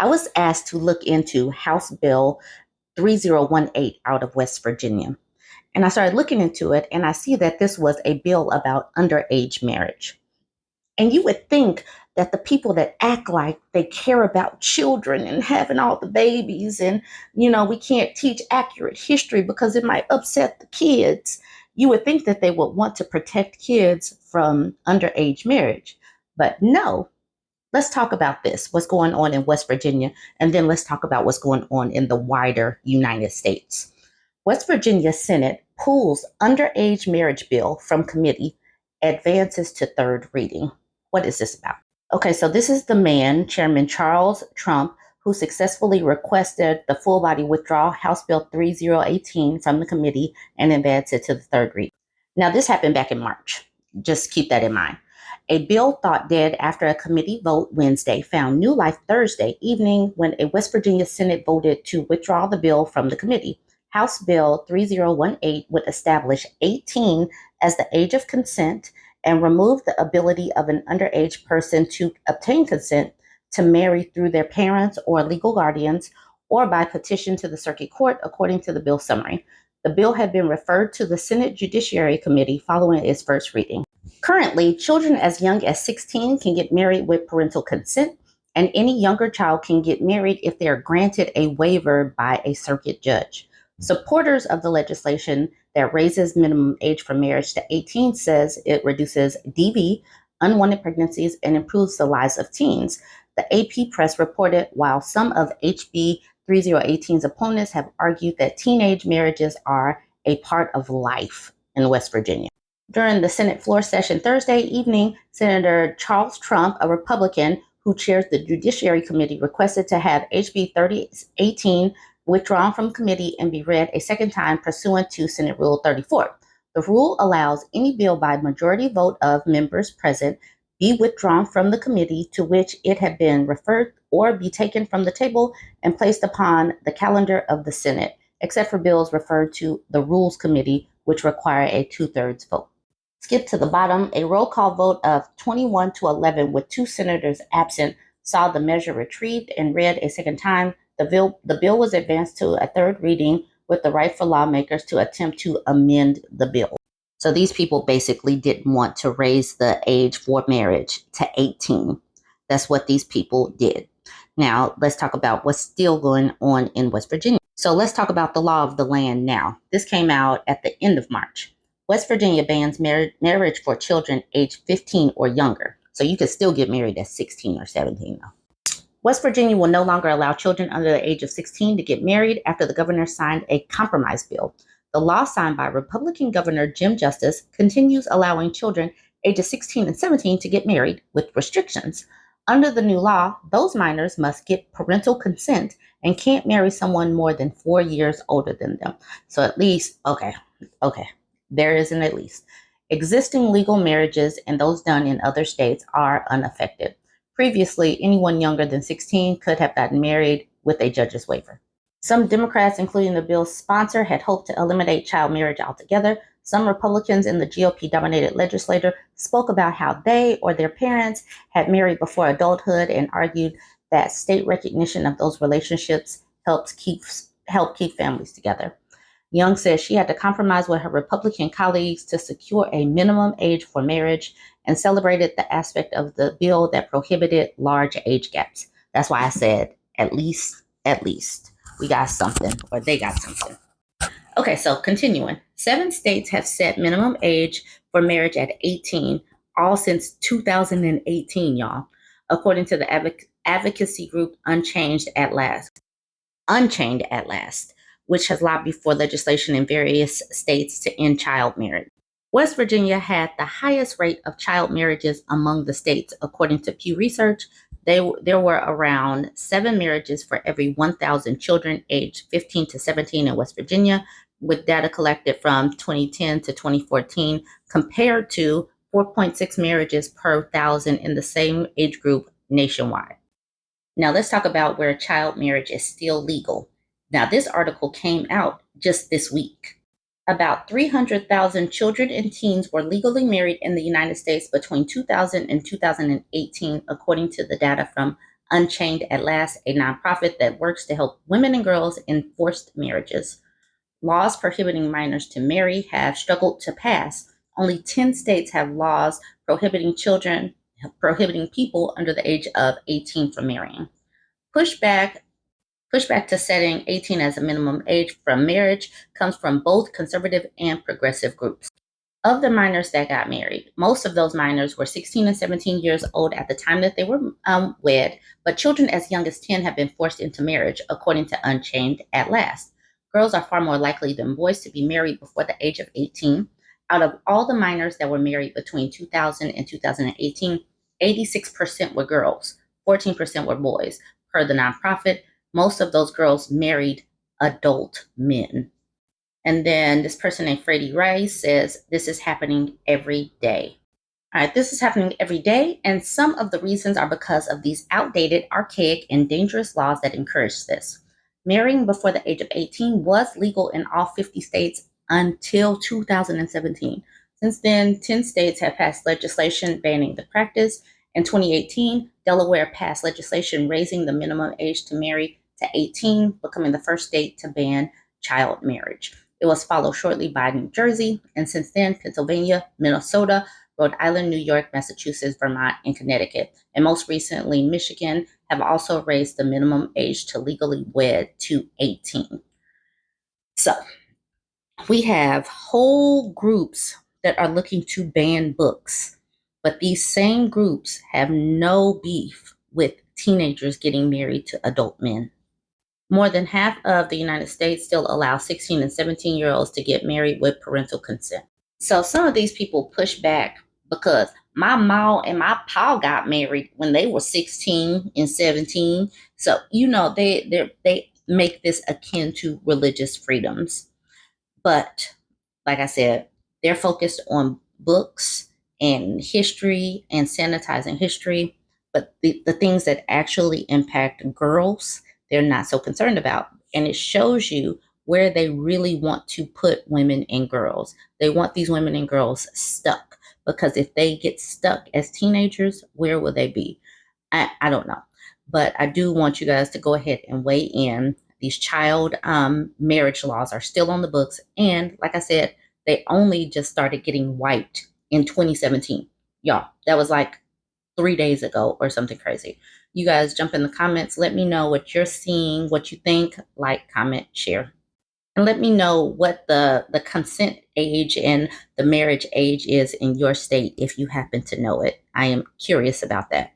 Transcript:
I was asked to look into House Bill 3018 out of West Virginia. And I started looking into it, and I see that this was a bill about underage marriage. And you would think that the people that act like they care about children and having all the babies, and, we can't teach accurate history because it might upset the kids, you would think that they would want to protect kids from underage marriage. But no, let's talk about this, what's going on in West Virginia, and then let's talk about what's going on in the wider United States. West Virginia Senate pulls underage marriage bill from committee, advances to third reading. What is this about? Okay, so this is the man, Chairman Charles Trump, who successfully requested the full body withdrawal House Bill 3018 from the committee and advanced it to the third reading. Now, this happened back in March. Just keep that in mind. A bill thought dead after a committee vote Wednesday found new life Thursday evening when a West Virginia Senate voted to withdraw the bill from the committee. House Bill 3018 would establish 18 as the age of consent and remove the ability of an underage person to obtain consent to marry through their parents or legal guardians or by petition to the circuit court, according to the bill summary. The bill had been referred to the Senate Judiciary Committee following its first reading. Currently, children as young as 16 can get married with parental consent, and any younger child can get married if they are granted a waiver by a circuit judge. Supporters of the legislation that raises minimum age for marriage to 18 says it reduces DV, unwanted pregnancies, and improves the lives of teens. The AP Press reported while some of HB 3018's opponents have argued that teenage marriages are a part of life in West Virginia. During the Senate floor session Thursday evening, Senator Charles Trump, a Republican who chairs the Judiciary Committee, requested to have HB 3018 withdrawn from committee and be read a second time pursuant to Senate Rule 34. The rule allows any bill by majority vote of members present be withdrawn from the committee to which it had been referred or be taken from the table and placed upon the calendar of the Senate, except for bills referred to the Rules Committee, which require a 2/3 vote. Skip to the bottom, a roll call vote of 21 to 11 with 2 senators absent saw the measure retrieved and read a second time. The bill was advanced to a third reading with the right for lawmakers to attempt to amend the bill. So these people basically didn't want to raise the age for marriage to 18. That's what these people did. Now, let's talk about what's still going on in West Virginia. So let's talk about the law of the land now. This came out at the end of March. West Virginia bans marriage for children aged 15 or younger. So you can still get married at 16 or 17 though. West Virginia will no longer allow children under the age of 16 to get married after the governor signed a compromise bill. The law signed by Republican Governor Jim Justice continues allowing children ages 16 and 17 to get married with restrictions. Under the new law, those minors must get parental consent and can't marry someone more than 4 years older than them. So at least, okay, there is an at least. Existing legal marriages and those done in other states are unaffected. Previously, anyone younger than 16 could have gotten married with a judge's waiver. Some Democrats, including the bill's sponsor, had hoped to eliminate child marriage altogether. Some Republicans in the GOP-dominated legislature spoke about how they or their parents had married before adulthood and argued that state recognition of those relationships help keep families together. Young says she had to compromise with her Republican colleagues to secure a minimum age for marriage and celebrated the aspect of the bill that prohibited large age gaps. That's why I said, at least, we got something, or they got something. Okay, so continuing. 7 states have set minimum age for marriage at 18, all since 2018, y'all, according to the advocacy group Unchained at Last, which has lobbied for legislation in various states to end child marriage. West Virginia had the highest rate of child marriages among the states, according to Pew Research. There were around 7 marriages for every 1,000 children aged 15 to 17 in West Virginia, with data collected from 2010 to 2014, compared to 4.6 marriages per 1,000 in the same age group nationwide. Now let's talk about where child marriage is still legal. Now this article came out just this week. About 300,000 children and teens were legally married in the United States between 2000 and 2018, according to the data from Unchained at Last, a nonprofit that works to help women and girls in forced marriages. Laws prohibiting minors to marry have struggled to pass. Only 10 states have laws prohibiting people under the age of 18 from marrying. Pushback to setting 18 as a minimum age for marriage comes from both conservative and progressive groups. Of the minors that got married, most of those minors were 16 and 17 years old at the time that they were wed, but children as young as 10 have been forced into marriage, according to Unchained at Last. Girls are far more likely than boys to be married before the age of 18. Out of all the minors that were married between 2000 and 2018, 86% were girls, 14% were boys. Per the nonprofit, most of those girls married adult men. And then this person named Freddie Rice says, this is happening every day. All right, this is happening every day, and some of the reasons are because of these outdated, archaic, and dangerous laws that encourage this. Marrying before the age of 18 was legal in all 50 states until 2017. Since then, 10 states have passed legislation banning the practice. In 2018, Delaware passed legislation raising the minimum age to marry to 18, becoming the first state to ban child marriage. It was followed shortly by New Jersey, and since then, Pennsylvania, Minnesota, Rhode Island, New York, Massachusetts, Vermont, and Connecticut, and most recently, Michigan, have also raised the minimum age to legally wed to 18. So we have whole groups that are looking to ban books, but these same groups have no beef with teenagers getting married to adult men. More than half of the United States still allow 16 and 17-year-olds to get married with parental consent. So some of these people push back because my mom and my pa got married when they were 16 and 17. So, they make this akin to religious freedoms. But like I said, they're focused on books and history and sanitizing history. But the things that actually impact girls, they're not so concerned about. And it shows you where they really want to put women and girls. They want these women and girls stuck, because if they get stuck as teenagers, where will they be? I don't know. But I do want you guys to go ahead and weigh in. These child marriage laws are still on the books. And like I said, they only just started getting wiped in 2017. Y'all, that was like 3 days ago or something crazy. You guys jump in the comments. Let me know what you're seeing, what you think. Like, comment, share. And let me know what the consent age and the marriage age is in your state if you happen to know it. I am curious about that.